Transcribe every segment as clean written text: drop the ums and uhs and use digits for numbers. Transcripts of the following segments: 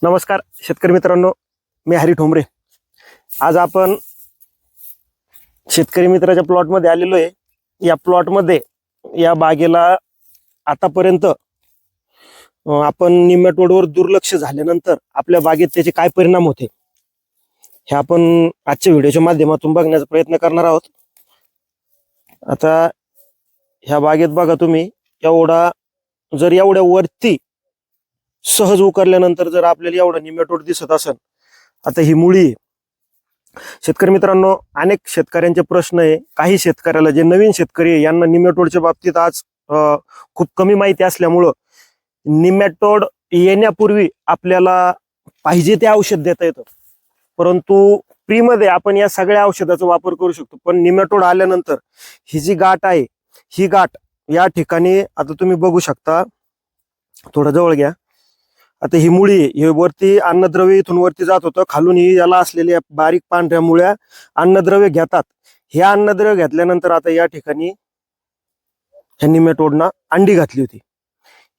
नमस्कार शेतकरी मित्रांनो, मी हरी ठोंबरे। आज आपण शेतकरी मित्राच्या प्लॉटमध्ये आलेलो आहे। या प्लॉटमध्ये या बागेला आतापर्यंत आपण निमॅटोडवर दुर्लक्ष झाल्यानंतर आपल्या बागेत त्याचे काय परिणाम होते हे आपण आजच्या व्हिडिओच्या माध्यमातून बघण्याचा प्रयत्न करणार आहोत। आता ह्या बागेत बघा तुम्ही, एवढ्या वरती सहज उकरल्यानंतर जर आपल्याला एवढा निमॅटोड दिसत असेल, आता ही मुळी आहे। शेतकरी मित्रांनो, अनेक शेतकऱ्यांचे प्रश्न आहे। काही शेतकऱ्याला, जे नवीन शेतकरी आहे, यांना निमॅटोडच्या बाबतीत आज खूप कमी माहिती असल्यामुळं निमॅटोड येण्यापूर्वी आपल्याला पाहिजे ते औषध देता येतं, परंतु फ्रीमध्ये आपण या सगळ्या औषधाचा वापर करू शकतो। पण निमॅटोड आल्यानंतर ही जी गाठ आहे, ही गाठ या ठिकाणी आता तुम्ही बघू शकता, थोडं जवळ घ्या। आता ही मुळी, हे वरती अन्नद्रव्य इथून वरती जात होतं, खालून ही याला असलेल्या बारीक पांढऱ्या मुळ्या अन्नद्रव्य घेतात। हे अन्नद्रव्य घेतल्यानंतर आता या ठिकाणी ह्या निमॅटोडना अंडी घातली होती।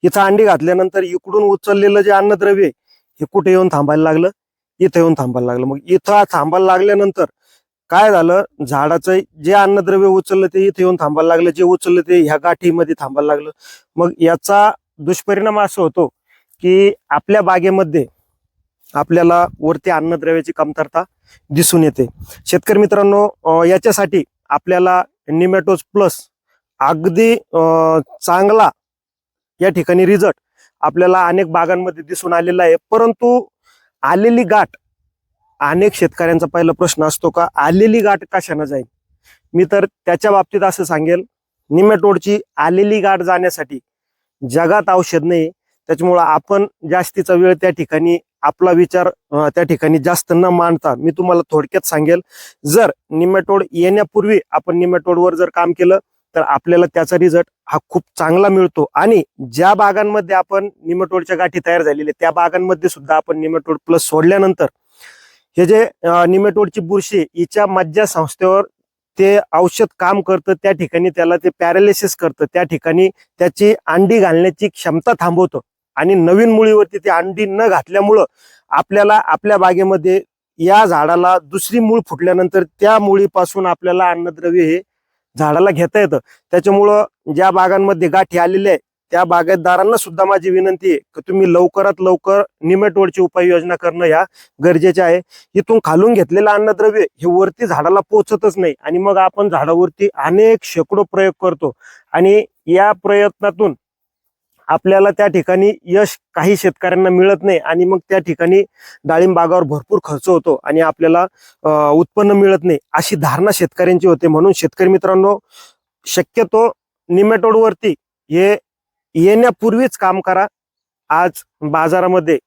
इथं अंडी घातल्यानंतर इकडून उचललेलं जे अन्नद्रव्य हे कुठे येऊन थांबायला लागलं, इथं येऊन थांबायला लागलं। मग इथं थांबायला लागल्यानंतर काय झालं, झाडाचं जे अन्नद्रव्य उचललं ते इथे येऊन थांबायला लागलं, जे उचललं ते ह्या गाठीमध्ये थांबायला लागलं। मग याचा दुष्परिणाम असा होतो की आपल्या बागेमध्ये आपल्याला वरती अन्नद्रव्याची कमतरता दिसून येते। शेतकरी मित्रांनो, याच्यासाठी आपल्याला निमॅटोज प्लस अगदी चांगला या ठिकाणी रिझल्ट आपल्याला अनेक बागांमध्ये दिसून आलेला आहे। परंतु आलेली गाठ, अनेक शेतकऱ्यांचा पहिला प्रश्न असतो का आलेली गाठ कशाने जाईल। मी तर त्याच्या बाबतीत असं सांगेल, निमॅटोडची आलेली गाठ जाण्यासाठी जगात औषध नाही। त्याच्यामुळे आपण जास्तीचा वेळ त्या ठिकाणी, आपला विचार त्या ठिकाणी जास्त न मांडता, मी तुम्हाला थोडक्यात सांगेल, जर निमॅटोड येण्यापूर्वी आपण निमॅटोडवर जर काम केलं तर आपल्याला त्याचा रिझल्ट हा खूप चांगला मिळतो। आणि ज्या बागांमध्ये आपण निमॅटोडच्या गाठी तयार झालेल्या त्या बागांमध्ये सुद्धा आपण निमॅटोड प्लस सोडल्यानंतर हे जे निमॅटोडची बुरशी हिच्या मज्जा संस्थेवर ते औषध काम करतं, त्या ठिकाणी त्याला ते पॅरालिसिस करतं, त्या ठिकाणी त्याची अंडी घालण्याची क्षमता थांबवतं। आणि नवीन मुळीवरती ते अंडी न घातल्यामुळं आपल्याला आपल्या बागेमध्ये या झाडाला दुसरी मूळ फुटल्यानंतर त्या मुळीपासून आपल्याला अन्नद्रव्य हे झाडाला घेता येतं। त्याच्यामुळं ज्या बागांमध्ये गाठी आलेल्या आहे त्या बागायतदारांना सुद्धा माझी विनंती आहे की तुम्ही लवकरात लवकर निमॅटोडची उपाययोजना करणं ह्या गरजेचे आहे। इथून खालून घेतलेलं अन्नद्रव्य हे वरती झाडाला पोचतच नाही, आणि मग आपण झाडावरती अनेक शेकडो प्रयोग करतो, आणि या प्रयत्नातून आपल्याला त्या ठिकाणी यश काही शेतकऱ्यांना मिळत नाही, आणि मग त्या ठिकाणी डाळिंब बागावर भरपूर खर्च होतो आणि आपल्याला उत्पन्न मिळत नाही, अशी धारणा शेतकऱ्यांची होते। म्हणून शेतकरी मित्रांनो, शक्यतो निमॅटोड वरती हे येण्यापूर्वीच काम करा। आज बाजारामध्ये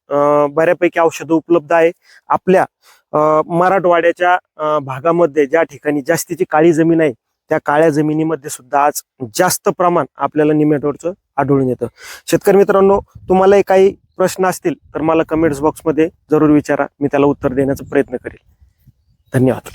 बऱ्यापैकी औषधं उपलब्ध आहे। आपल्या मराठवाड्याच्या भागामध्ये ज्या ठिकाणी जास्तीची काळी जमीन आहे त्या काळ्या जमिनीमध्ये सुद्धा आज जास्त प्रमाण आपल्याला निमॅटोडचं आढळून येतं। शेतकरी मित्रांनो, तुम्हालाही काही प्रश्न असतील तर मला कमेंट्स बॉक्समध्ये जरूर विचारा, मी त्याला उत्तर देण्याचा प्रयत्न करेल। धन्यवाद।